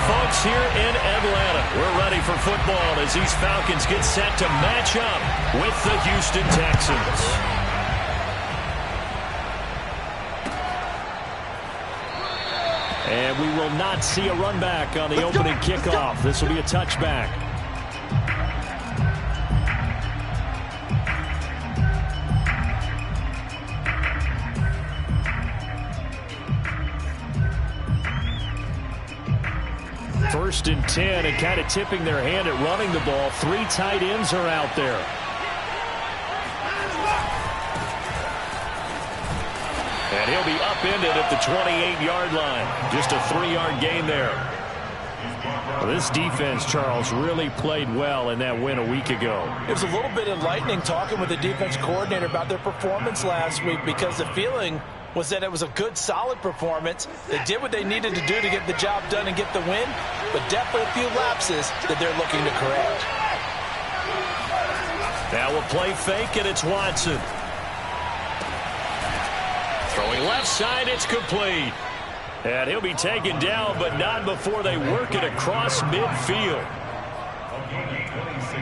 folks, here in Atlanta. We're ready for football as these Falcons get set to match up with the Houston Texans. And we will not see a run back on the opening kickoff. This will be a touchback. First and 10, and kind of tipping their hand at running the ball. 3 tight ends are out there. And he'll be upended at the 28-yard line. Just a 3-yard gain there. Well, this defense, Charles, really played well in that win a week ago. It was a little bit enlightening talking with the defense coordinator about their performance last week, because the feeling was that it was a good, solid performance. They did what they needed to do to get the job done and get the win, but definitely a few lapses that they're looking to correct. Now we'll play fake, and it's Watson. Throwing left side, it's complete. And he'll be taken down, but not before they work it across midfield.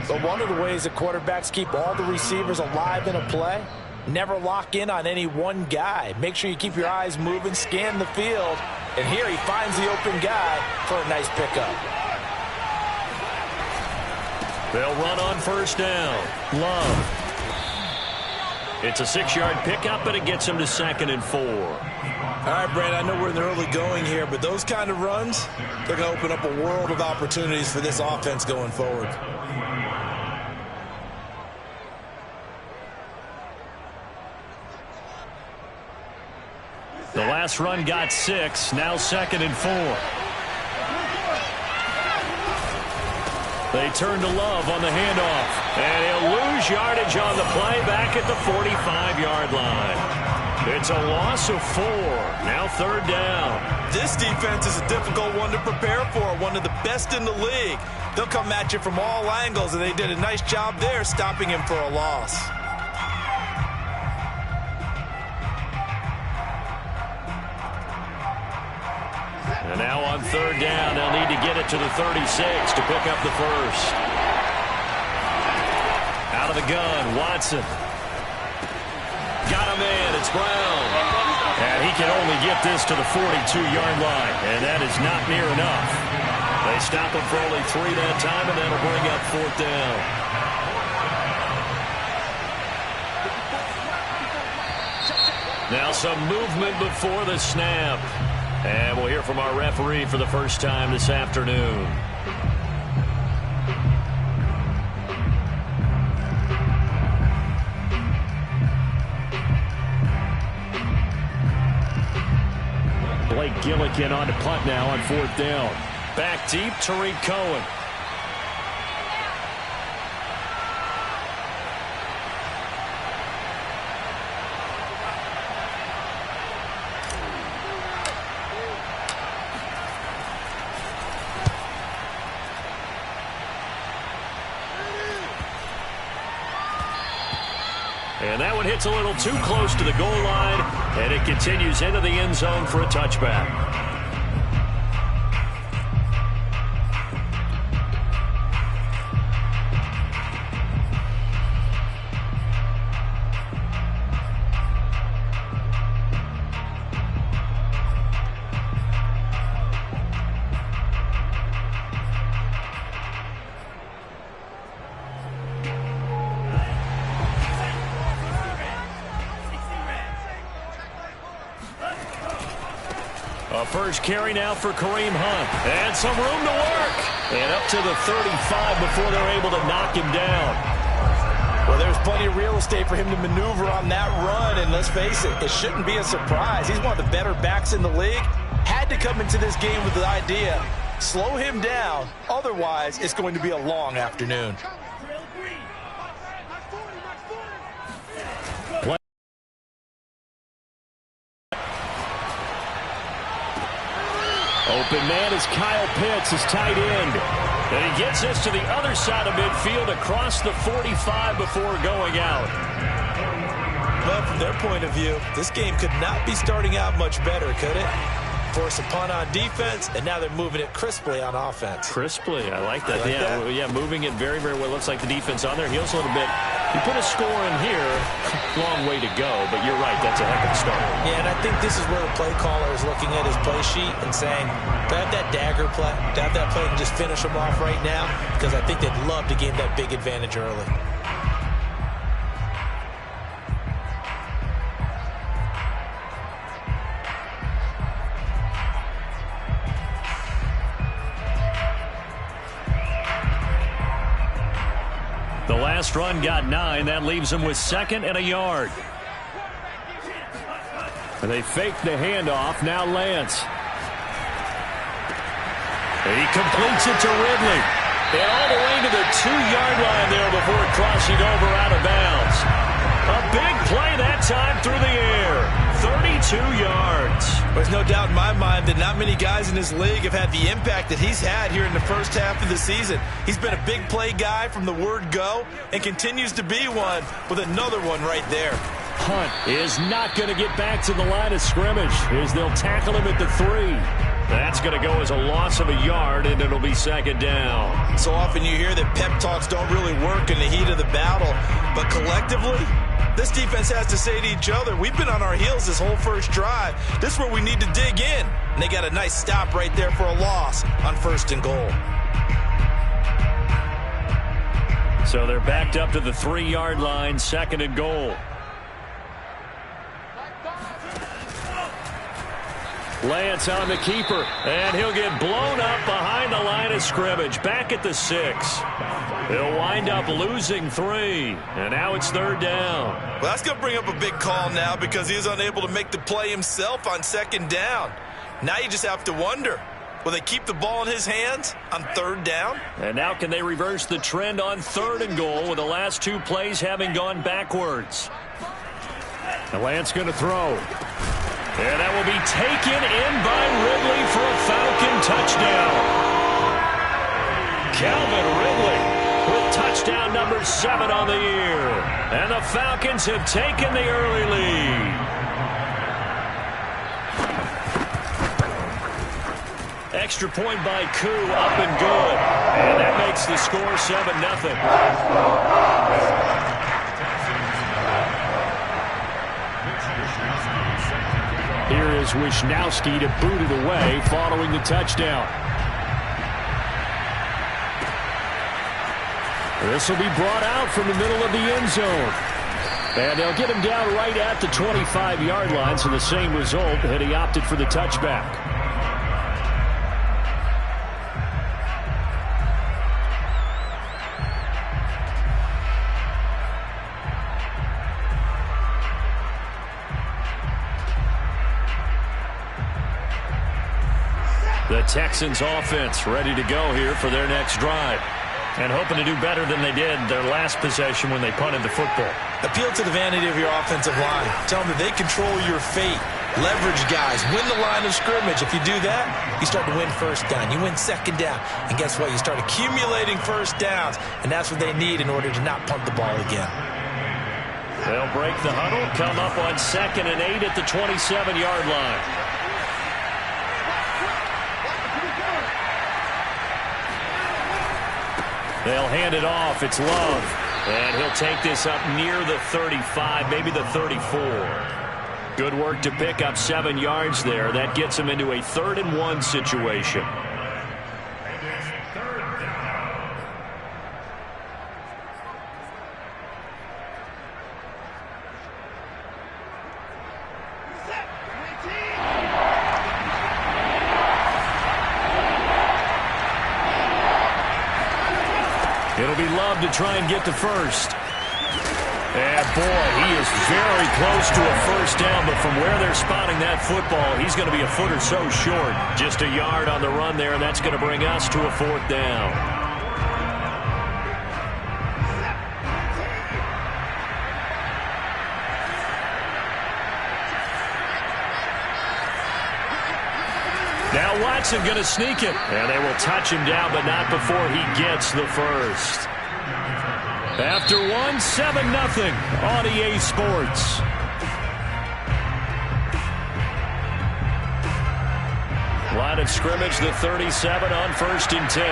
But one of the ways that quarterbacks keep all the receivers alive in a play, never lock in on any one guy. Make sure you keep your eyes moving, scan the field. And here he finds the open guy for a nice pickup. They'll run on first down. Love. It's a 6-yard pickup, and it gets him to 2nd and 4. All right, Brandon, I know we're in the early going here, but those kind of runs, they're going to open up a world of opportunities for this offense going forward. The last run got 6, now 2nd and 4. They turn to Love on the handoff, and he'll lose yardage on the play back at the 45-yard line. It's a loss of 4, now 3rd down. This defense is a difficult one to prepare for, one of the best in the league. They'll come at you from all angles, and they did a nice job there stopping him for a loss. And now on 3rd down, they'll need to get it to the 36 to pick up the first. Out of the gun, Watson. Got him in, it's Brown. And he can only get this to the 42-yard line, and that is not near enough. They stop him for only 3 that time, and that'll bring up 4th down. Now some movement before the snap. And we'll hear from our referee for the first time this afternoon. Blake Gillikin on to punt now on 4th down. Back deep, Tariq Cohen. And that one hits a little too close to the goal line, and it continues into the end zone for a touchback. First carry now for Kareem Hunt. And some room to work. And up to the 35 before they're able to knock him down. Well, there's plenty of real estate for him to maneuver on that run. And let's face it, it shouldn't be a surprise. He's one of the better backs in the league. Had to come into this game with the idea, slow him down. Otherwise, it's going to be a long afternoon. Open man is Kyle Pitts, his tight end. And he gets this to the other side of midfield across the 45 before going out. Well, from their point of view, this game could not be starting out much better, could it? force a punt on defense, and now they're moving it crisply on offense. Crisply, I like that. Yeah, moving it very, very well. Looks like the defense on their heels a little bit. You put a score in here, long way to go, but you're right, that's a heck of a start. Yeah, and I think this is where the play caller is looking at his play sheet and saying, to have that dagger play, to have that play and just finish them off right now, because I think they'd love to gain that big advantage early. The last run got 9. That leaves them with 2nd and a yard. And they fake the handoff. Now Lance. He completes it to Ridley. And all the way to the 2-yard line there before crossing over out of bounds. A big play that time through the air. 32 yards. There's no doubt in my mind that not many guys in this league have had the impact that he's had here in the first half of the season. He's been a big play guy from the word go and continues to be one with another one right there. Hunt is not going to get back to the line of scrimmage as they'll tackle him at the 3. That's going to go as a loss of a yard, and it'll be 2nd down. So often you hear that pep talks don't really work in the heat of the battle, but collectively, this defense has to say to each other, we've been on our heels this whole first drive. This is where we need to dig in. And they got a nice stop right there for a loss on 1st and goal. So they're backed up to the 3-yard line, 2nd and goal. Lance on the keeper, and he'll get blown up behind the line of scrimmage, back at the 6. He'll wind up losing 3, and now it's 3rd down. Well, that's going to bring up a big call now because he is unable to make the play himself on 2nd down. Now you just have to wonder, will they keep the ball in his hands on 3rd down? And now can they reverse the trend on 3rd and goal with the last 2 plays having gone backwards? And Lance going to throw. And that will be taken in by Ridley for a Falcon touchdown. Calvin Ridley with touchdown number 7 on the year. And the Falcons have taken the early lead. Extra point by Koo, up and good. And that makes the score 7-0. Here is Wisnowski to boot it away following the touchdown. This will be brought out from the middle of the end zone. And they'll get him down right at the 25-yard line, so the same result, and he opted for the touchback. The Texans offense ready to go here for their next drive. And hoping to do better than they did their last possession when they punted the football. Appeal to the vanity of your offensive line. Tell them that they control your fate. Leverage guys. Win the line of scrimmage. If you do that, you start to win 1st down. You win 2nd down. And guess what? You start accumulating 1st downs. And that's what they need in order to not punt the ball again. They'll break the huddle. Come up on 2nd and 8 at the 27-yard line. They'll hand it off. It's Love. And he'll take this up near the 35, maybe the 34. Good work to pick up 7 yards there. That gets him into a 3rd and 1 situation. It'll be Love to try and get to 1st. And boy, he is very close to a 1st down, but from where they're spotting that football, he's going to be a foot or so short. Just a yard on the run there, and that's going to bring us to a 4th down. Now Watson going to sneak it. And they will touch him down, but not before he gets the 1st. After 1, 7-0 on EA Sports. line of scrimmage, the 37 on 1st and 10.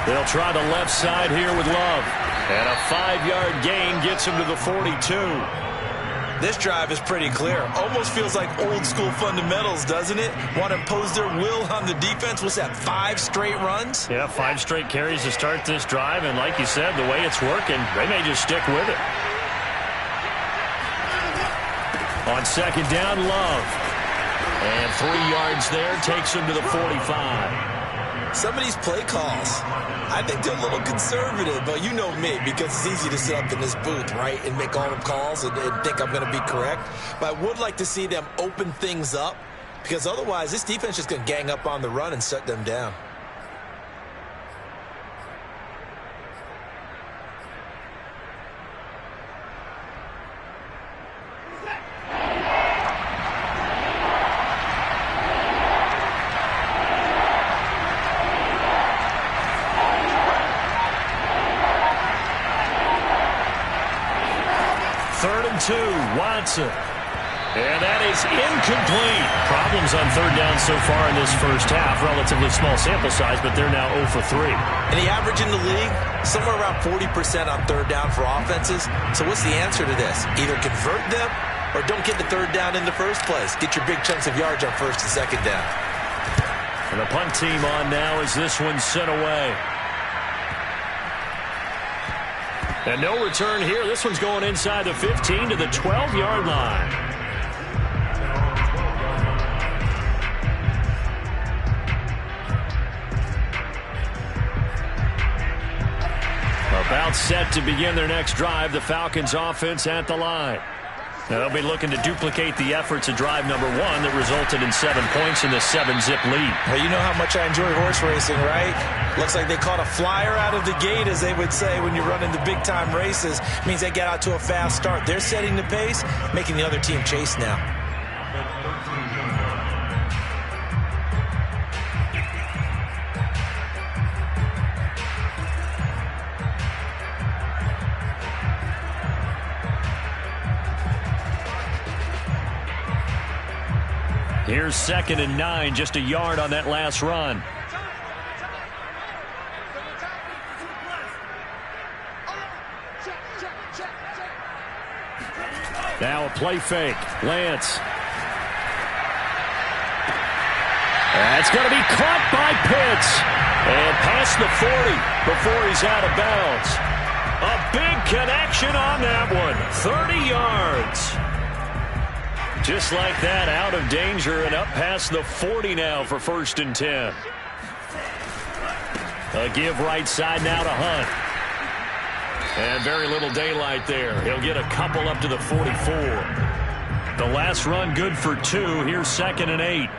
They'll try the left side here with Love. And a 5-yard gain gets him to the 42. This drive is pretty clear. Almost feels like old school fundamentals, doesn't it? Want to impose their will on the defense. What's that, 5 straight runs? Yeah, 5 straight carries to start this drive. And like you said, the way it's working, they may just stick with it. On 2nd down, Love. And 3 yards there takes him to the 45. Some of these play calls, I think they're a little conservative, but you know me, because it's easy to sit up in this booth, right, and make all the calls and think I'm going to be correct. But I would like to see them open things up, because otherwise this defense is just going to gang up on the run and shut them down. Watson. And that is incomplete. Problems on 3rd down so far in this first half. Relatively small sample size, but they're now 0 for 3. And the average in the league, somewhere around 40% on 3rd down for offenses. So what's the answer to this? Either convert them or don't get the 3rd down in the first place. Get your big chunks of yards on 1st and 2nd down. And the punt team on now as this one's sent away. And no return here. This one's going inside the 15 to the 12-yard line. About set to begin their next drive. The Falcons offense at the line. Now they'll be looking to duplicate the efforts of drive number 1 that resulted in 7 points in the 7-zip lead. Well, you know how much I enjoy horse racing, right? Looks like they caught a flyer out of the gate, as they would say when you're running the big-time races. It means they get out to a fast start. They're setting the pace, making the other team chase now. Here's 2nd and 9, just a yard on that last run. Now a play fake. Lance. That's going to be caught by Pitts. And past the 40 before he's out of bounds. A big connection on that one. 30 yards. Just like that, out of danger and up past the 40 now for 1st and 10. A give right side now to Hunt. And very little daylight there. He'll get a couple up to the 44. The last run good for 2. Here's 2nd and 8.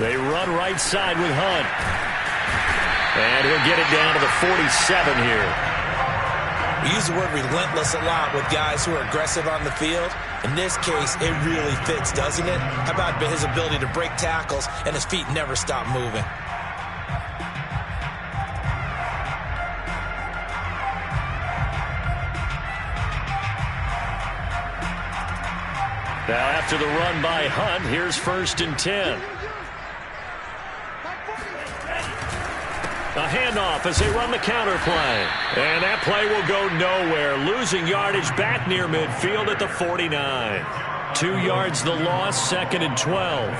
They run right side with Hunt. And he'll get it down to the 47 here. We use the word relentless a lot with guys who are aggressive on the field. In this case, it really fits, doesn't it? How about his ability to break tackles and his feet never stop moving? Now after the run by Hunt, here's 1st and 10. A handoff as they run the counter play. And that play will go nowhere. Losing yardage back near midfield at the 49. 2 yards the loss, 2nd and 12.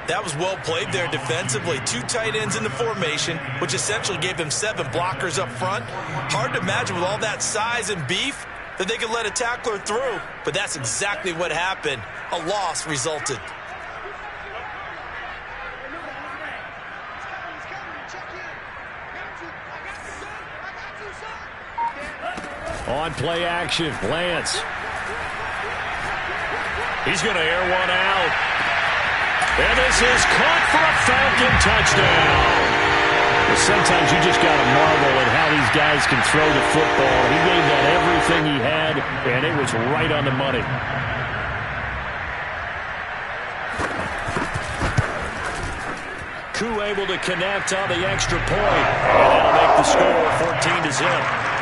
That was well played there defensively. 2 tight ends in the formation, which essentially gave them 7 blockers up front. Hard to imagine with all that size and beef that they could let a tackler through. But that's exactly what happened. A loss resulted. On play action, Lance. He's going to air one out. And this is caught for a Falcon touchdown. Well, sometimes you just got to marvel at how these guys can throw the football. He gave that everything he had, and it was right on the money. Koo able to connect on the extra point. And that'll make the score 14-0.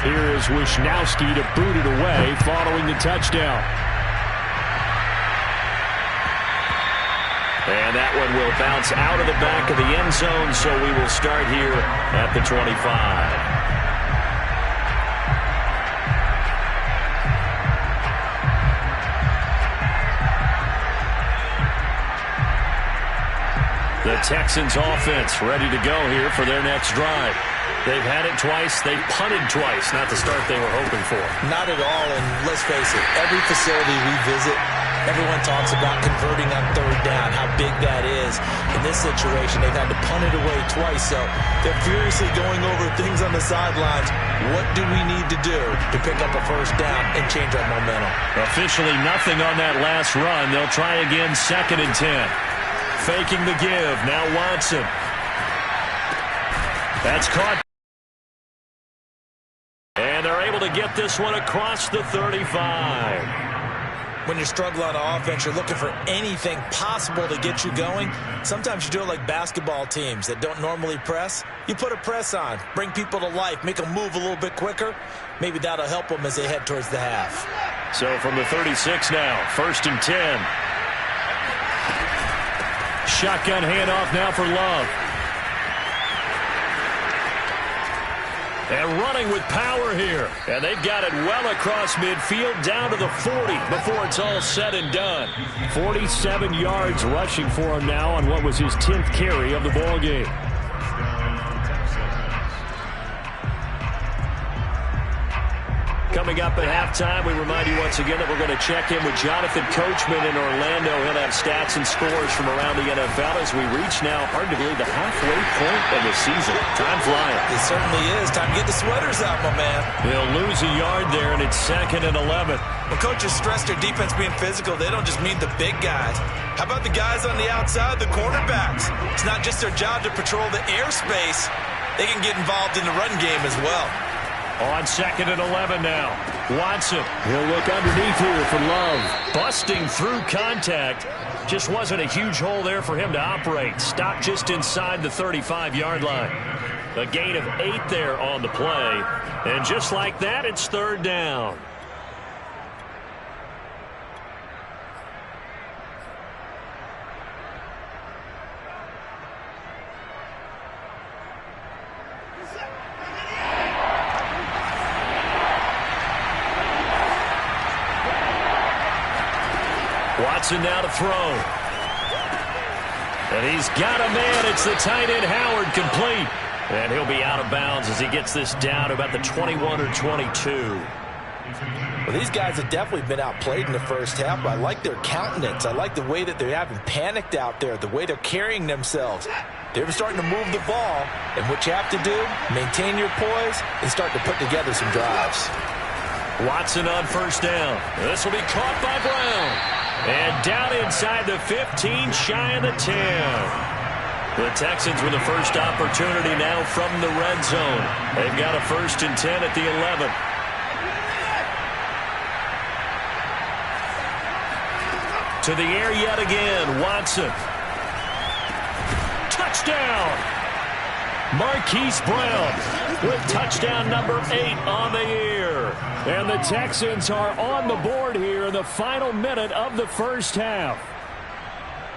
Here is Wisnowski to boot it away following the touchdown. And that one will bounce out of the back of the end zone, so we will start here at the 25. The Texans offense ready to go here for their next drive. They've had it twice. They've punted twice. Not the start they were hoping for. Not at all, and let's face it, every facility we visit, everyone talks about converting on third down, how big that is. In this situation, they've had to punt it away twice, so they're furiously going over things on the sidelines. What do we need to do to pick up a first down and change our momentum? Officially nothing on that last run. They'll try again, 2nd and 10. Faking the give. Now Watson. That's caught. And they're able to get this one across the 35. When you struggle on offense, you're looking for anything possible to get you going. Sometimes you do it like basketball teams that don't normally press. You put a press on, bring people to life, make them move a little bit quicker. Maybe that'll help them as they head towards the half. So from the 36 now, 1st and 10. Shotgun handoff now for Love. And running with power here. And they've got it well across midfield down to the 40 before it's all said and done. 47 yards rushing for him now on what was his 10th carry of the ball game. Coming up at halftime, we remind you once again that we're going to check in with Jonathan Coachman in Orlando. He'll have stats and scores from around the NFL as we reach now, hard to believe, the halfway point of the season. Time flying. It certainly is. Time to get the sweaters out, my man. They'll lose a yard there, and it's 2nd and 11. When coaches stress their defense being physical, they don't just mean the big guys. How about the guys on the outside, the cornerbacks? It's not just their job to patrol the airspace. They can get involved in the run game as well. On 2nd and 11 now. Watson. He'll look underneath here for Love. Busting through contact. Just wasn't a huge hole there for him to operate. Stopped just inside the 35-yard line. A gain of 8 there on the play. And just like that, it's 3rd down. Watson now to throw. And he's got a man. It's the tight end Howard, complete. And he'll be out of bounds as he gets this down to about the 21 or 22. Well, these guys have definitely been outplayed in the first half, but I like their countenance. I like the way that they haven't panicked out there, the way they're carrying themselves. They're starting to move the ball, and what you have to do, maintain your poise and start to put together some drives. Watson on 1st down. This will be caught by Brown. And down inside the 15, shy of the 10. The Texans with the first opportunity now from the red zone. They've got a 1st and 10 at the 11. To the air yet again, Watson. Touchdown! Marquise Brown with touchdown number 8 on the year. And the Texans are on the board here in the final minute of the first half.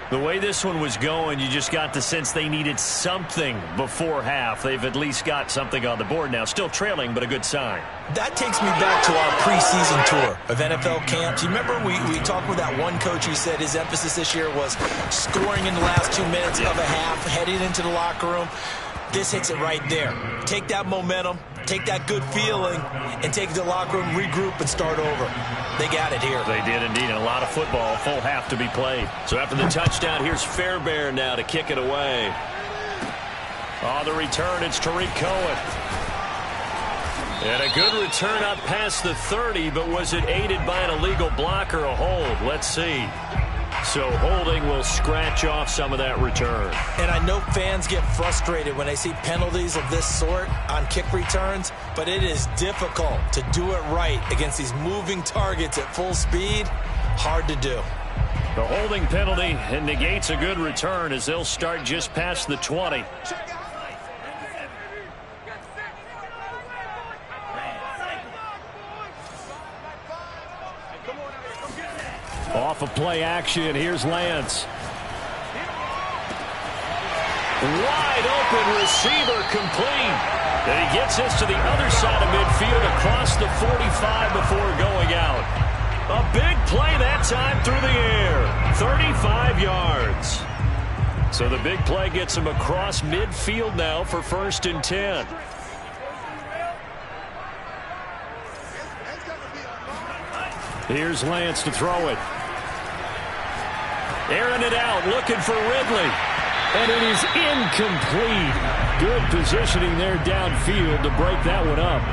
The way this one was going, you just got the sense they needed something before half. They've at least got something on the board now. Still trailing, but a good sign. That takes me back to our preseason tour of NFL camps. You remember we talked with that one coach who said his emphasis this year was scoring in the last 2 minutes of a half, heading into the locker room. This hits it right there. Take that momentum, take that good feeling, and take it to the locker room, regroup, and start over. They got it here. They did indeed, and a lot of football, full half to be played. So after the touchdown, here's Fairbairn now to kick it away. On the return, it's Tariq Cohen. And a good return up past the 30, but was it aided by an illegal block or a hold? Let's see. So holding will scratch off some of that return. And I know fans get frustrated when they see penalties of this sort on kick returns, but it is difficult to do it right against these moving targets at full speed. Hard to do. The holding penalty negates a good return as they'll start just past the 20. off of play action. Here's Lance. Wide open receiver complete. And he gets this to the other side of midfield across the 45 before going out. A big play that time through the air. 35 yards. So the big play gets him across midfield now for 1st and 10. Here's Lance to throw it. Airing it out, looking for Ridley. And it is incomplete. Good positioning there downfield to break that one up.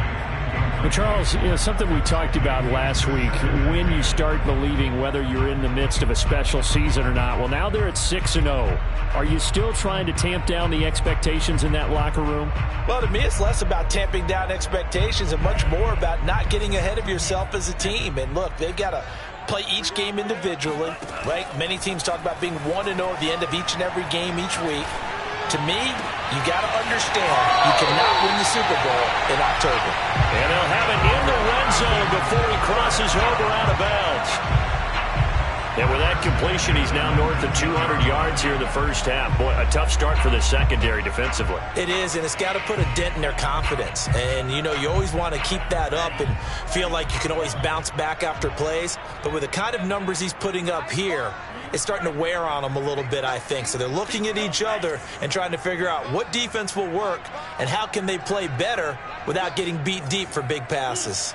Well, Charles, something we talked about last week, when you start believing whether you're in the midst of a special season or not. Well, now they're at 6-0. Are you still trying to tamp down the expectations in that locker room? Well, to me, it's less about tamping down expectations and much more about not getting ahead of yourself as a team. And look, they've got to play each game individually, right? Many teams talk about being 1-0 at the end of each and every game each week. To me, you got to understand you cannot win the Super Bowl in October. And they'll have it in the red zone before he crosses over out of bounds. And with that completion, he's now north of 200 yards here in the first half. Boy, a tough start for the secondary defensively. It is, and it's got to put a dent in their confidence. And, you always want to keep that up and feel like you can always bounce back after plays. But with the kind of numbers he's putting up here, it's starting to wear on them a little bit, I think. So they're looking at each other and trying to figure out what defense will work and how can they play better without getting beat deep for big passes.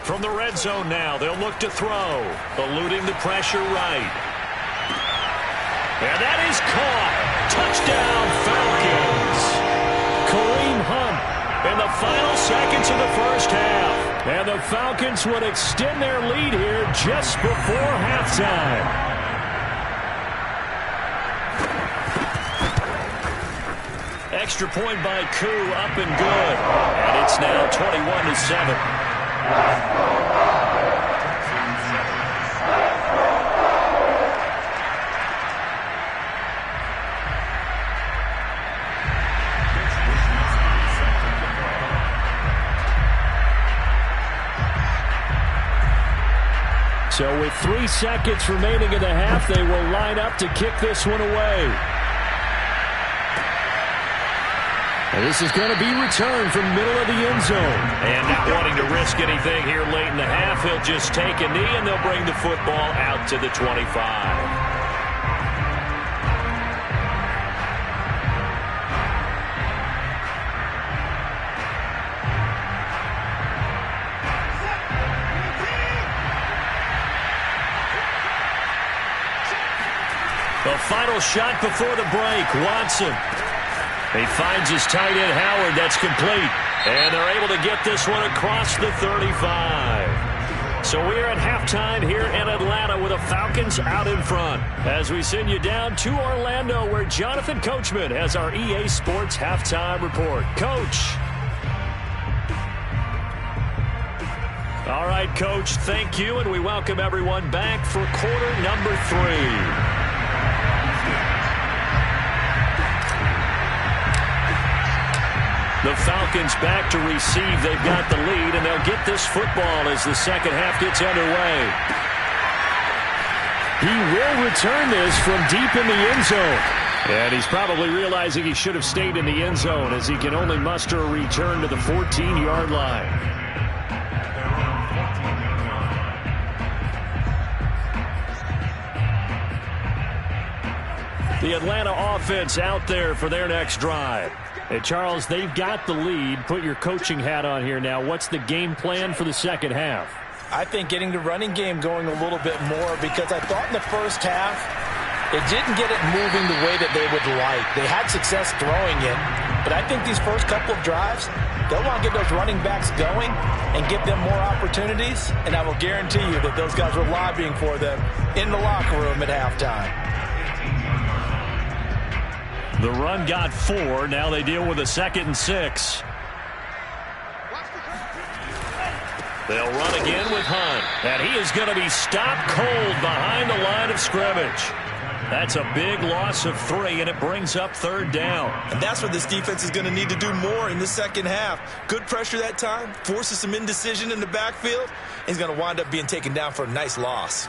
From the red zone now, they'll look to throw, eluding the pressure right. And that is caught. Touchdown, Falcons. Kareem Hunt in the final seconds of the first half. And the Falcons would extend their lead here just before halftime. Extra point by Koo, up and good. And it's now 21-7. So with 3 seconds remaining in the half, they will line up to kick this one away. And this is going to be returned from middle of the end zone. And not wanting to risk anything here late in the half, he'll just take a knee and they'll bring the football out to the 25. The final shot before the break, Watson. He finds his tight end, Howard. That's complete. And they're able to get this one across the 35. So we're at halftime here in Atlanta with the Falcons out in front. As we send you down to Orlando, where Jonathan Coachman has our EA Sports halftime report. Coach. All right, Coach, thank you, and we welcome everyone back for quarter number 3. The Falcons back to receive. They've got the lead, and they'll get this football as the second half gets underway. He will return this from deep in the end zone. And he's probably realizing he should have stayed in the end zone as he can only muster a return to the 14-yard line. The Atlanta offense out there for their next drive. Hey, Charles, they've got the lead. Put your coaching hat on here now. What's the game plan for the second half? I think getting the running game going a little bit more, because I thought in the first half it didn't get it moving the way that they would like. They had success throwing it, but I think these first couple of drives, they'll want to get those running backs going and give them more opportunities, and I will guarantee you that those guys were lobbying for them in the locker room at halftime. The run got 4. Now they deal with a 2nd and 6. They'll run again with Hunt. And he is going to be stopped cold behind the line of scrimmage. That's a big loss of 3, and it brings up 3rd down. And that's what this defense is going to need to do more in the second half. Good pressure that time, forces some indecision in the backfield. He's going to wind up being taken down for a nice loss.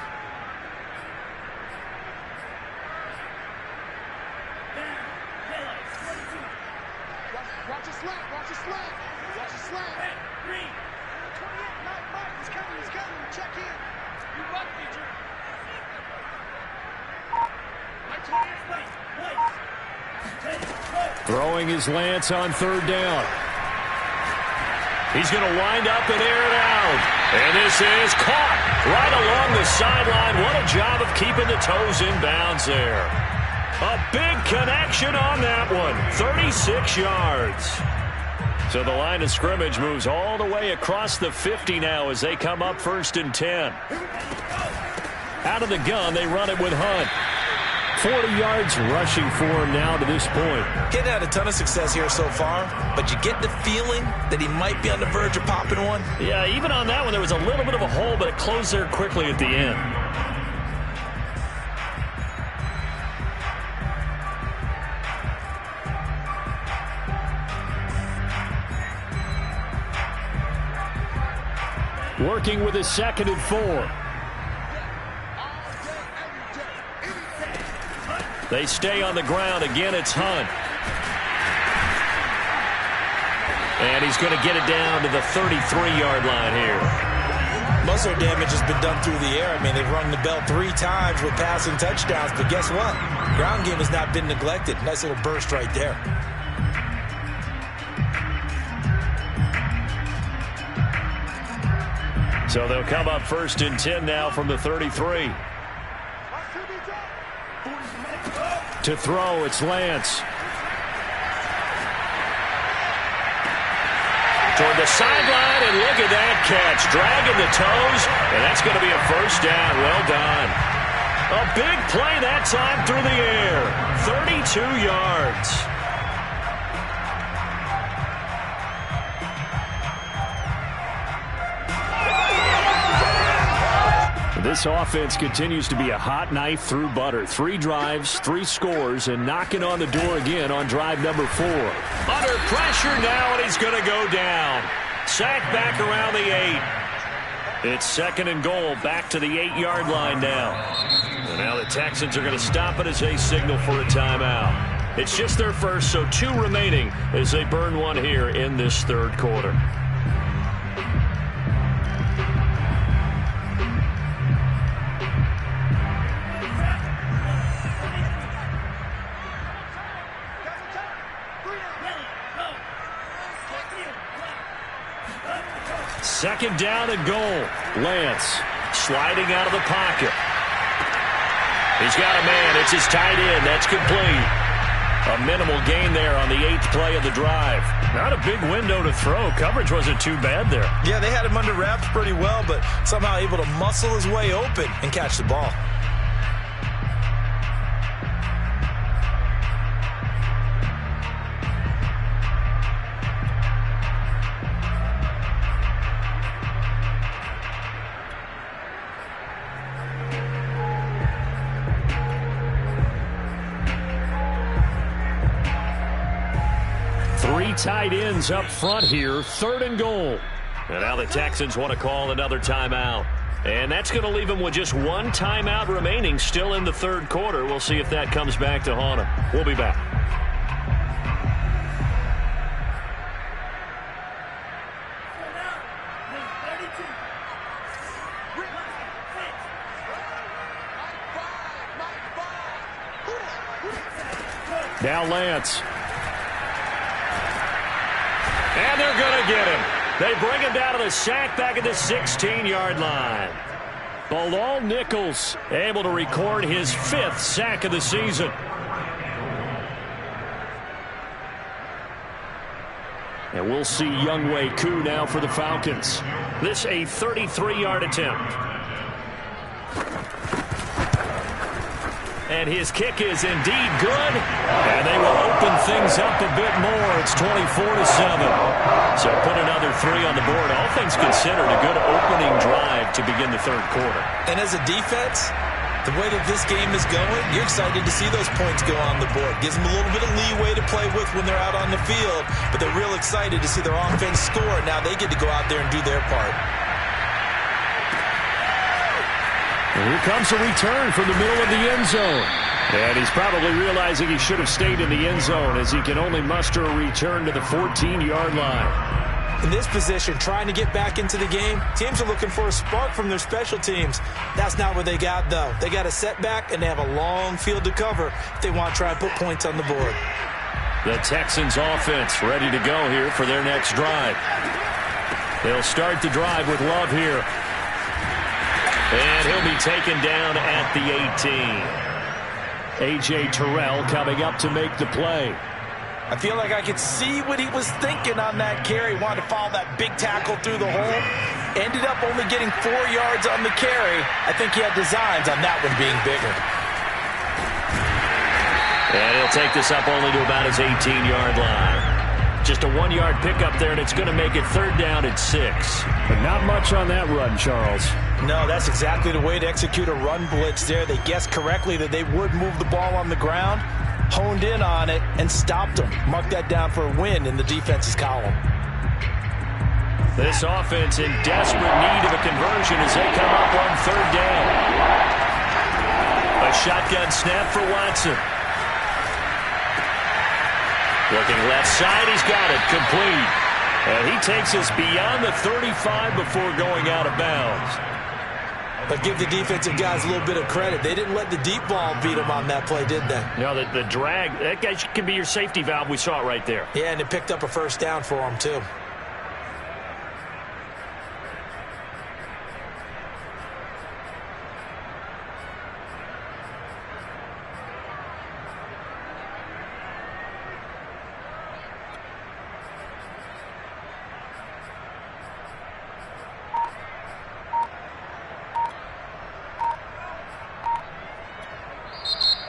Watch a slant, watch a slant, watch a slant. Hey, Green. 28, Mike, he's coming, check in. You rock me, Drew. Throwing his Lance on 3rd down. He's going to wind up and air it out. And this is caught right along the sideline. What a job of keeping the toes in bounds there. A big connection on that one. 36 yards. So the line of scrimmage moves all the way across the 50 now as they come up 1st and 10. Out of the gun, they run it with Hunt. 40 yards rushing for him now to this point. Getting had a ton of success here so far, but you get the feeling that he might be on the verge of popping one. Yeah, even on that one, there was a little bit of a hole, but it closed there quickly at the end. Working with a 2nd and 4. They stay on the ground. Again, it's Hunt. And he's going to get it down to the 33-yard line here. Most of their damage has been done through the air. I mean, they've rung the bell 3 times with passing touchdowns. But guess what? Ground game has not been neglected. Nice little burst right there. So they'll come up 1st and 10 now from the 33. To throw, it's Lance. Toward the sideline, and look at that catch. Dragging the toes, and that's going to be a 1st down. Well done. A big play that time through the air. 32 yards. This offense continues to be a hot knife through butter. 3 drives, 3 scores, and knocking on the door again on drive number 4. Under pressure now, and he's going to go down. Sacked back around the 8. It's 2nd and goal, back to the 8-yard line now. And now the Texans are going to stop it as they signal for a timeout. It's just their first, so 2 remaining as they burn one here in this 3rd quarter. Second down and goal. Lance sliding out of the pocket. He's got a man. It's his tight end. That's complete. A minimal gain there on the 8th play of the drive. Not a big window to throw. Coverage wasn't too bad there. Yeah, they had him under wraps pretty well, but somehow able to muscle his way open and catch the ball. Tight ends up front here, 3rd and goal. And now the Texans want to call another timeout. And that's going to leave them with just 1 timeout remaining still in the 3rd quarter. We'll see if that comes back to haunt them. We'll be back. Now Lance. And they're going to get him. They bring him down to the sack back at the 16-yard line. Bilal Nichols able to record his 5th sack of the season. And we'll see Younghoe Koo now for the Falcons. This a 33-yard attempt. And his kick is indeed good. And they will open things up a bit more. It's 24-7. So put another 3 on the board. All things considered, a good opening drive to begin the 3rd quarter. And as a defense, The way that this game is going, you're excited to see those points go on the board. Gives them a little bit of leeway to play with when they're out on the field, but they're real excited to see their offense score. Now they get to go out there and do their part. And here comes a return from the middle of the end zone. And he's probably realizing he should have stayed in the end zone as he can only muster a return to the 14-yard line. In this position, trying to get back into the game, teams are looking for a spark from their special teams. That's not what they got, though. They got a setback, and they have a long field to cover if they want to try and put points on the board. The Texans offense ready to go here for their next drive. They'll start the drive with Love here. And he'll be taken down at the 18. A.J. Terrell coming up to make the play. I feel like I could see what he was thinking on that carry. Wanted to follow that big tackle through the hole. Ended up only getting 4 yards on the carry. I think he had designs on that one being bigger. And he'll take this up only to about his 18-yard line. Just a 1-yard pickup there, and it's going to make it 3rd down at 6. But not much on that run, Charles. No, that's exactly the way to execute a run blitz there. They guessed correctly that they would move the ball on the ground, honed in on it, and stopped them. Mark that down for a win in the defense's column. This offense in desperate need of a conversion as they come up on 3rd down. A shotgun snap for Watson. Looking left side, he's got it, complete. And he takes us beyond the 35 before going out of bounds. But give the defensive guys a little bit of credit. They didn't let the deep ball beat them on that play, did they? No, the drag, that guy could be your safety valve. We saw it right there. Yeah, and it picked up a 1st down for them, too.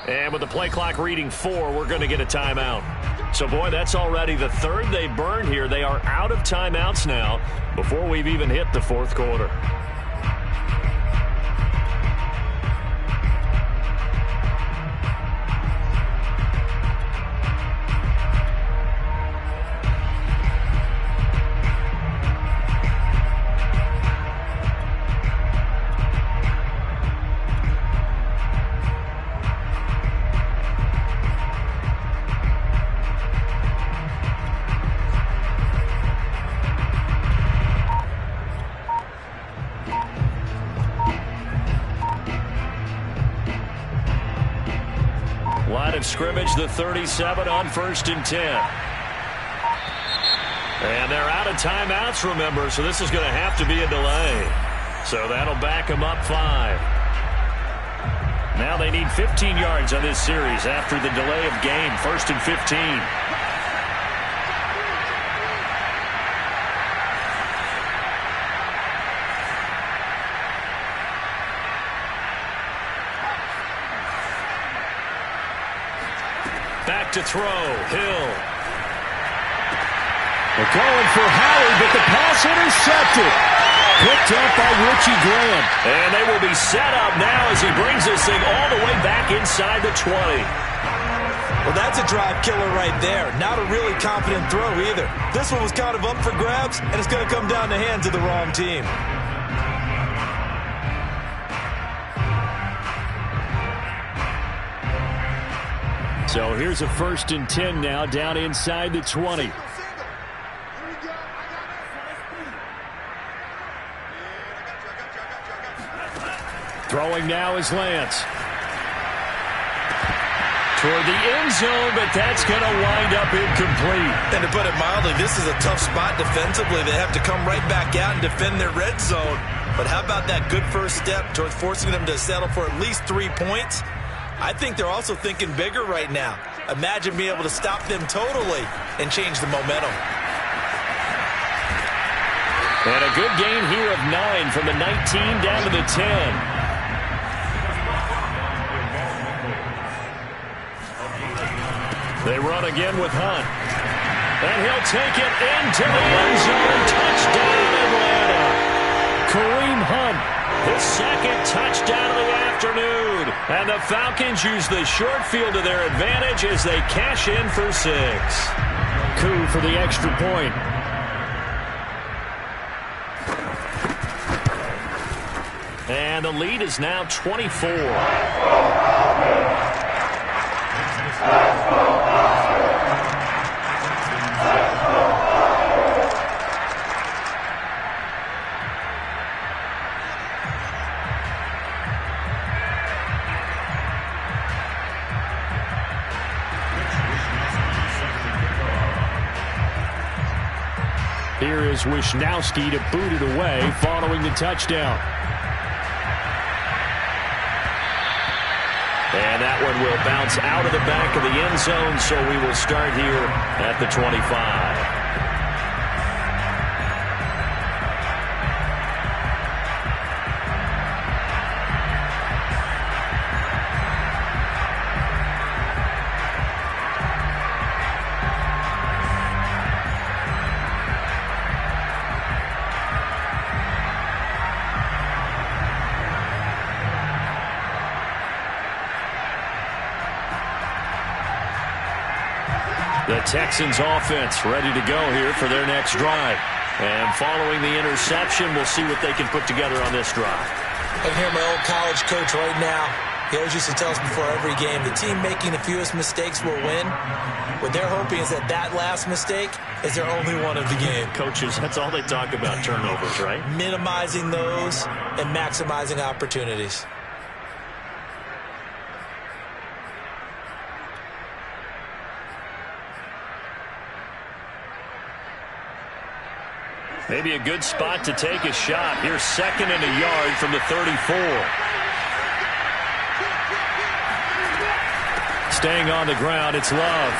And with the play clock reading 4, we're going to get a timeout. So, boy, that's already the 3rd they burned here. They are out of timeouts now before we've even hit the 4th quarter. Line of scrimmage, the 37 on 1st and 10. And they're out of timeouts, remember, so this is going to have to be a delay. So that'll back them up 5. Now they need 15 yards on this series after the delay of game. 1st and 15. Back to throw, Hill. They're going for Howard, but the pass intercepted. Picked up by Richie Graham. And they will be set up now as he brings this thing all the way back inside the 20. Well, that's a drive killer right there. Not a really confident throw either. This one was kind of up for grabs, and it's going to come down the hands of the wrong team. So here's a 1st and 10 now down inside the 20. Throwing now is Lance. Toward the end zone, but that's going to wind up incomplete. And to put it mildly, this is a tough spot defensively. They have to come right back out and defend their red zone. But how about that good first step towards forcing them to settle for at least 3 points? I think they're also thinking bigger right now. Imagine being able to stop them totally and change the momentum. And a good gain here of 9 from the 19 down to the 10. They run again with Hunt. And he'll take it into the end zone. Touchdown, Atlanta. Kareem Hunt His second touchdown of the afternoon. And the Falcons use the short field to their advantage as they cash in for 6. Coup for the extra point. And the lead is now 24. Here is Wisnowski to boot it away following the touchdown. And that one will bounce out of the back of the end zone, so we will start here at the 25. The Texans offense ready to go here for their next drive. And following the interception, we'll see what they can put together on this drive. I can hear my old college coach right now. He always used to tell us before every game, the team making the fewest mistakes will win. What they're hoping is that that last mistake is their only one of the game. Coaches, that's all they talk about, turnovers, right? Minimizing those and maximizing opportunities. Maybe a good spot to take a shot. Here's 2nd and a yard from the 34. Staying on the ground, it's Love.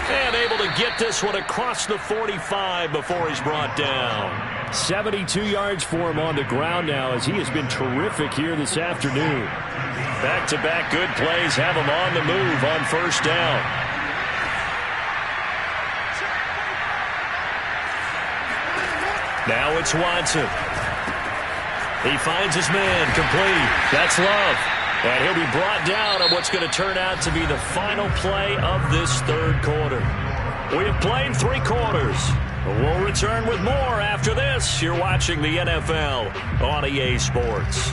And able to get this one across the 45 before he's brought down. 72 yards for him on the ground now as he has been terrific here this afternoon. Back-to-back good plays have him on the move on first down. Now it's Watson. He finds his man complete. That's Love. And he'll be brought down on what's going to turn out to be the final play of this third quarter. We have played 3 quarters. We'll return with more after this. You're watching the NFL on EA Sports.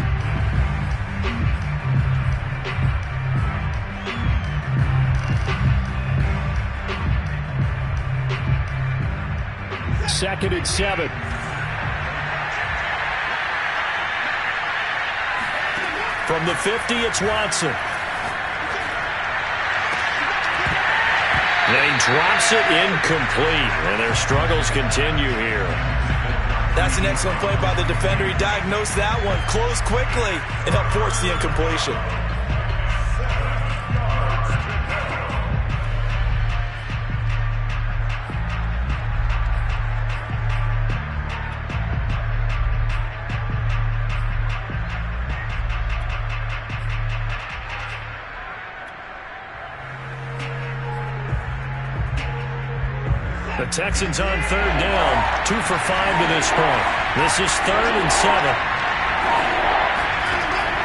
Second and 7. From the 50, it's Watson. And he drops it incomplete. And their struggles continue here. That's an excellent play by the defender. He diagnosed that one, closed quickly, and helped force the incompletion. The Texans on third down, 2 for 5 to this point. This is 3rd and 7.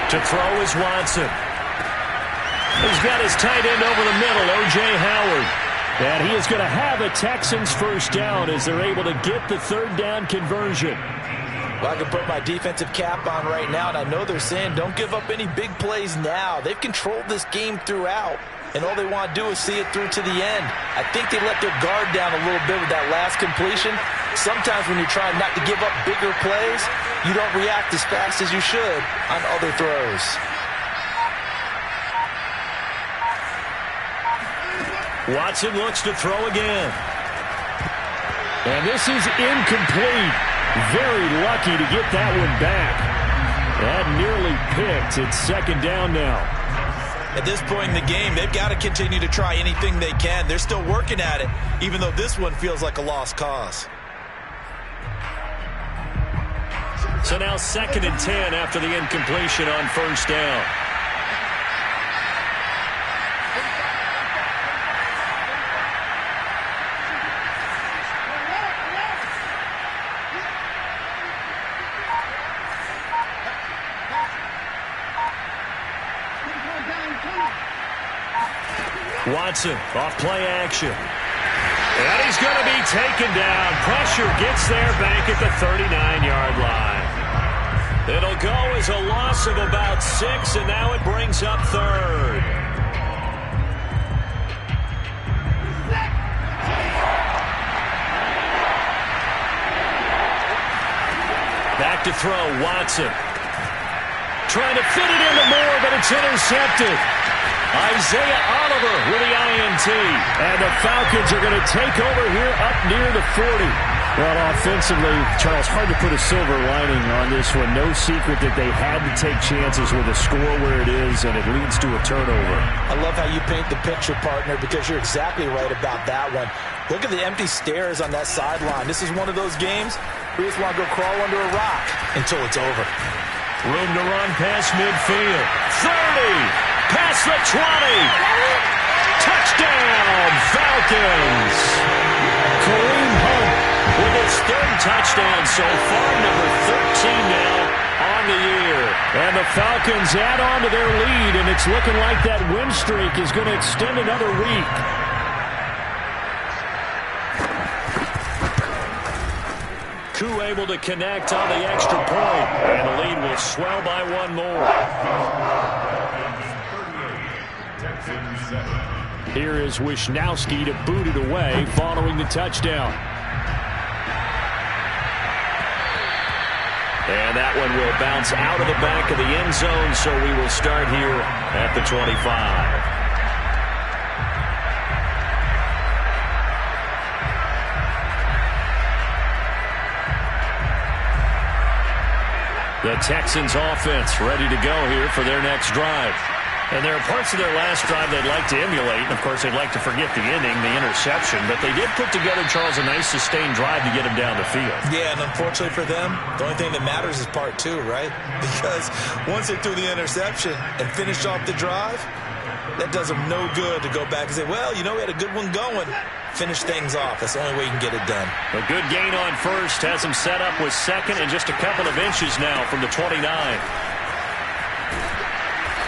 To throw is Watson. He's got his tight end over the middle, O.J. Howard. And he is going to have a Texans first down as they're able to get the third down conversion. Well, I can put my defensive cap on right now, and I know they're saying don't give up any big plays now. They've controlled this game throughout, and all they want to do is see it through to the end. I think they let their guard down a little bit with that last completion. Sometimes when you're trying not to give up bigger plays, you don't react as fast as you should on other throws. Watson looks to throw again. And this is incomplete. Very lucky to get that one back. That nearly picked. It's second down now. At this point in the game, they've got to continue to try anything they can. They're still working at it, even though this one feels like a lost cause. So now 2nd and 10 after the incompletion on first down. Watson off play action. And he's going to be taken down. Pressure gets there back at the 39-yard line. It'll go as a loss of about 6, and now it brings up third. Back to throw, Watson. Trying to fit it into Moore, but it's intercepted. Isaiah Oliver with the INT. And the Falcons are going to take over here up near the 40. Well, offensively, Charles, hard to put a silver lining on this one. No secret that they had to take chances with a score where it is, and it leads to a turnover. I love how you paint the picture, partner, because you're exactly right about that one. Look at the empty stares on that sideline. This is one of those games where you just want to go crawl under a rock until it's over. Room to run past midfield. 30. Past the 20. Touchdown, Falcons. Kareem Hunt with his third touchdown so far, number 13 now on the year. And the Falcons add on to their lead, and it's looking like that win streak is going to extend another week. Koo able to connect on the extra point, and the lead will swell by one more. Here is Wisnowski to boot it away following the touchdown. And that one will bounce out of the back of the end zone, so we will start here at the 25. The Texans offense ready to go here for their next drive. And there are parts of their last drive they'd like to emulate. And, of course, they'd like to forget the inning, the interception. But they did put together, Charles, a nice sustained drive to get him down the field. Yeah, and unfortunately for them, the only thing that matters is part 2, right? Because once they threw the interception and finished off the drive, that does them no good to go back and say, well, you know, we had a good one going. Finish things off. That's the only way you can get it done. A good gain on first has him set up with second and just a couple of inches now from the 29.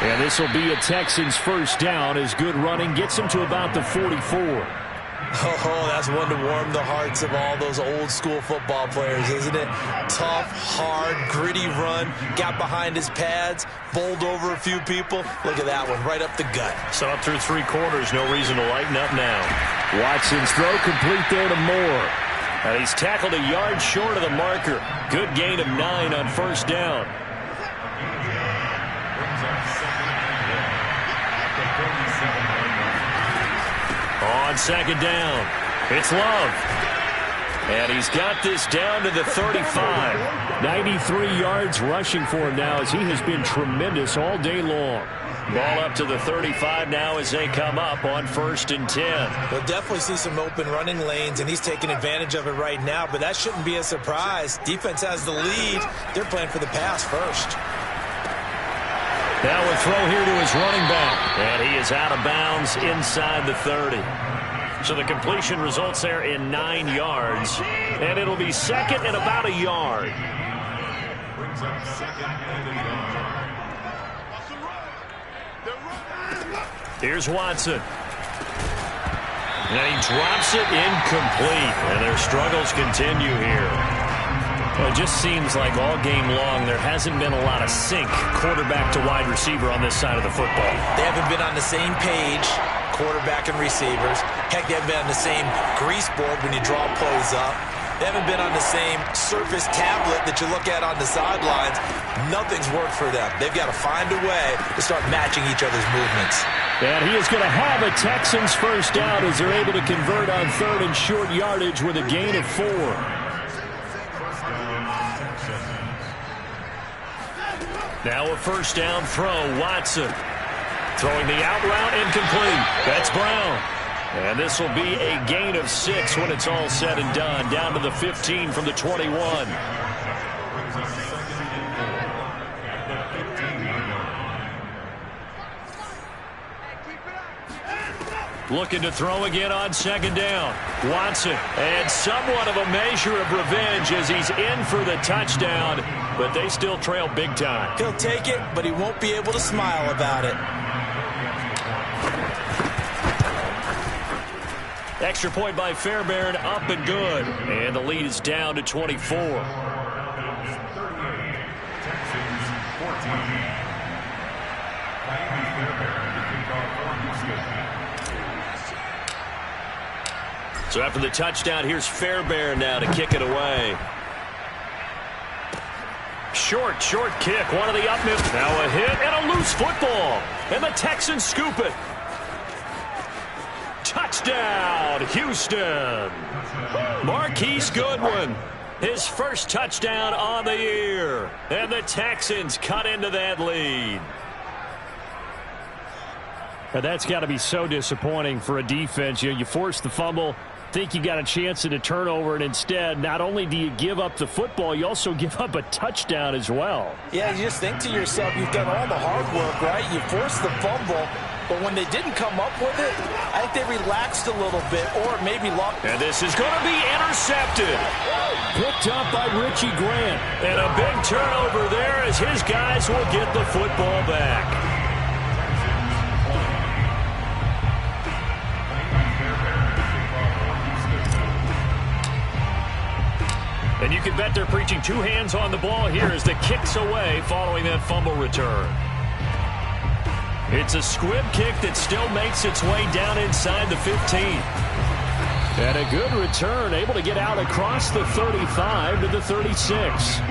And this will be a Texans first down as good running gets them to about the 44. Oh, that's one to warm the hearts of all those old school football players, isn't it? Tough, hard, gritty run. Got behind his pads, bowled over a few people. Look at that one, right up the gut. So up through 3 quarters, no reason to lighten up now. Watson's throw complete there to Moore. And he's tackled a yard short of the marker. Good gain of 9 on first down. On second down, it's Love. And he's got this down to the 35. 93 yards rushing for him now as he has been tremendous all day long. Ball up to the 35 now as they come up on 1st and 10. We'll definitely see some open running lanes, and he's taking advantage of it right now, but that shouldn't be a surprise. Defense has the lead. They're playing for the pass first. Now a throw here to his running back, and he is out of bounds inside the 30. So the completion results there in 9 yards, and it'll be second and about a yard. Here's Watson. And he drops it incomplete, and their struggles continue here. Well, it just seems like all game long there hasn't been a lot of sync quarterback to wide receiver on this side of the football. They haven't been on the same page, quarterback and receivers. Heck, they haven't been on the same grease board when you draw plays up. They haven't been on the same surface tablet that you look at on the sidelines. Nothing's worked for them. They've got to find a way to start matching each other's movements. And he is going to have a Texans first down as they're able to convert on 3rd and short yardage with a gain of 4. Now a first down throw, Watson. Throwing the out route incomplete. That's Brown. And this will be a gain of 6 when it's all said and done. Down to the 15 from the 21. Looking to throw again on 2nd down. Watson, and somewhat of a measure of revenge as he's in for the touchdown, but they still trail big time. He'll take it, but he won't be able to smile about it. Extra point by Fairbairn, up and good. And the lead is down to 24. So after the touchdown, here's Fairbairn now to kick it away. Short kick. One of the up miss. Now a hit and a loose football. And the Texans scoop it. Touchdown, Houston. Marquise Goodwin. His first touchdown on the year. And the Texans cut into that lead. Now that's got to be so disappointing for a defense. You force the fumble, think you got a chance at a turnover, and instead, not only do you give up the football, you also give up a touchdown as well. Yeah, you just think to yourself, you've done all the hard work, right? You forced the fumble, but when they didn't come up with it, I think they relaxed a little bit, or maybe lost. And this is going to be intercepted. Picked up by Richie Grant. And a big turnover there as his guys will get the football back. And you can bet they're preaching two hands on the ball here as the kick's away following that fumble return. It's a squib kick that still makes its way down inside the 15. And a good return, able to get out across the 35 to the 36.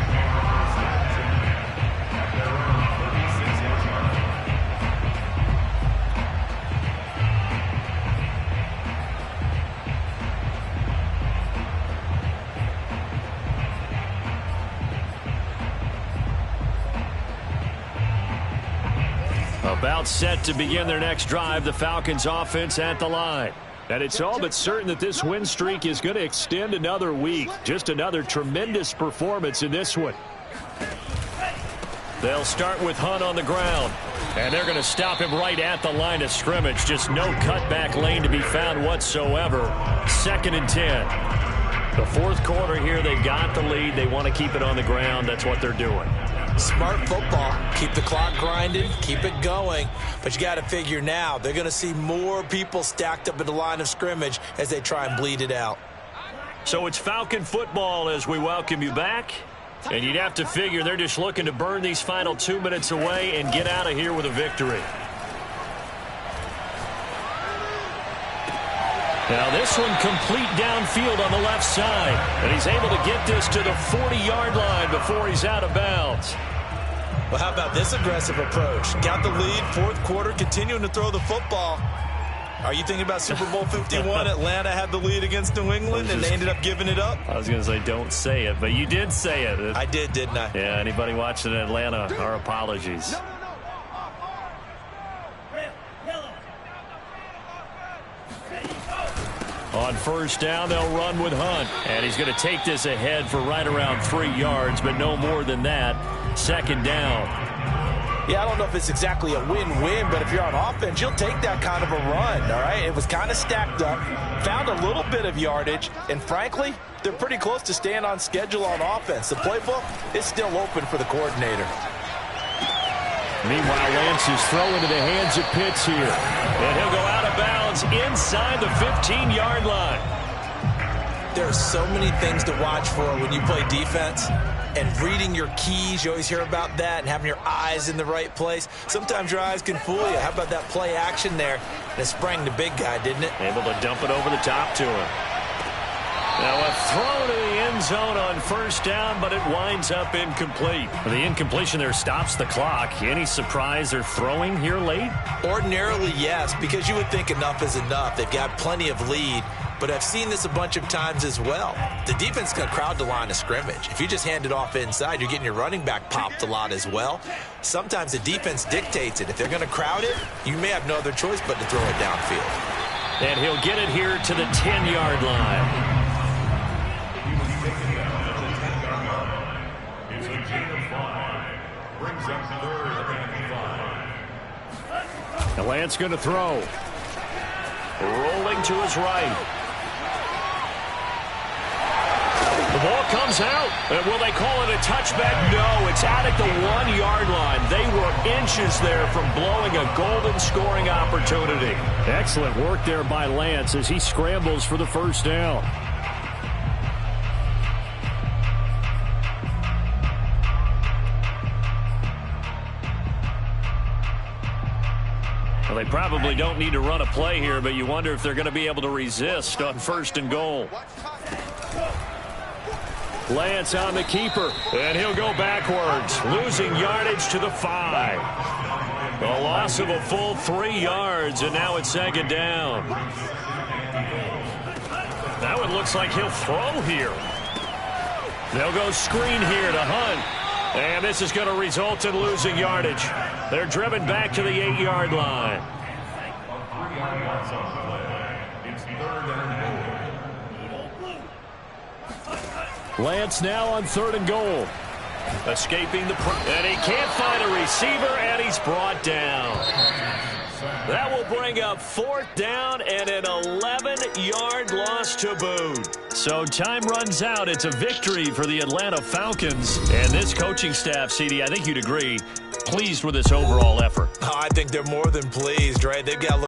About set to begin their next drive, the Falcons offense at the line. And it's all but certain that this win streak is going to extend another week. Just another tremendous performance in this one. They'll start with Hunt on the ground. And they're going to stop him right at the line of scrimmage. Just no cutback lane to be found whatsoever. 2nd and 10. The fourth quarter here, they've got the lead. They want to keep it on the ground. That's what they're doing. Smart football. Keep the clock grinding. Keep it going. But you got to figure now, they're going to see more people stacked up at the line of scrimmage as they try and bleed it out. So it's Falcon football as we welcome you back. And you'd have to figure they're just looking to burn these final 2 minutes away and get out of here with a victory. Now this one complete downfield on the left side. And he's able to get this to the 40-yard line before he's out of bounds. Well, how about this aggressive approach? Got the lead, fourth quarter, continuing to throw the football. Are you thinking about Super Bowl 51? Atlanta had the lead against New England, and they ended up giving it up? I was going to say don't say it, but you did say it. I did, didn't I? Yeah, anybody watching Atlanta, our apologies. On first down, they'll run with Hunt. And he's going to take this ahead for right around 3 yards, but no more than that. 2nd down. Yeah, I don't know if it's exactly a win-win, but if you're on offense, you'll take that kind of a run, all right? It was kind of stacked up, found a little bit of yardage, and frankly, they're pretty close to staying on schedule on offense. The playbook is still open for the coordinator. Meanwhile, Lance is throwing to the hands of Pitts here. And he'll go out of bounds inside the 15-yard line. There are so many things to watch for when you play defense. And reading your keys, you always hear about that, and having your eyes in the right place. Sometimes your eyes can fool you. How about that play action there? And it sprang the big guy, didn't it? Able to dump it over the top to him. Now a throw to the end zone on first down, but it winds up incomplete. The incompletion there stops the clock. Any surprise they're throwing here late? Ordinarily, yes, because you would think enough is enough. They've got plenty of lead, but I've seen this a bunch of times as well. The defense is going to crowd the line of scrimmage. If you just hand it off inside, you're getting your running back popped a lot as well. Sometimes the defense dictates it. If they're going to crowd it, you may have no other choice but to throw it downfield. And he'll get it here to the 10-yard line. And Lance going to throw. Rolling to his right. The ball comes out. And will they call it a touchback? No, it's out at the 1-yard line. They were inches there from blowing a golden scoring opportunity. Excellent work there by Lance as he scrambles for the first down. Well, they probably don't need to run a play here, but you wonder if they're going to be able to resist on 1st and goal. Lance on the keeper, and he'll go backwards, losing yardage to the 5. A loss of a full 3 yards, and now it's 2nd down. Now it looks like he'll throw here. They'll go screen here to Hunt. And this is going to result in losing yardage. They're driven back to the 8-yard line. Lance now on 3rd and goal. Escaping the and he can't find a receiver, and he's brought down. That will bring up 4th down and an 11-yard loss to boot. So time runs out. It's a victory for the Atlanta Falcons. And this coaching staff, CD, I think you'd agree, pleased with this overall effort. I think they're more than pleased, right? They've got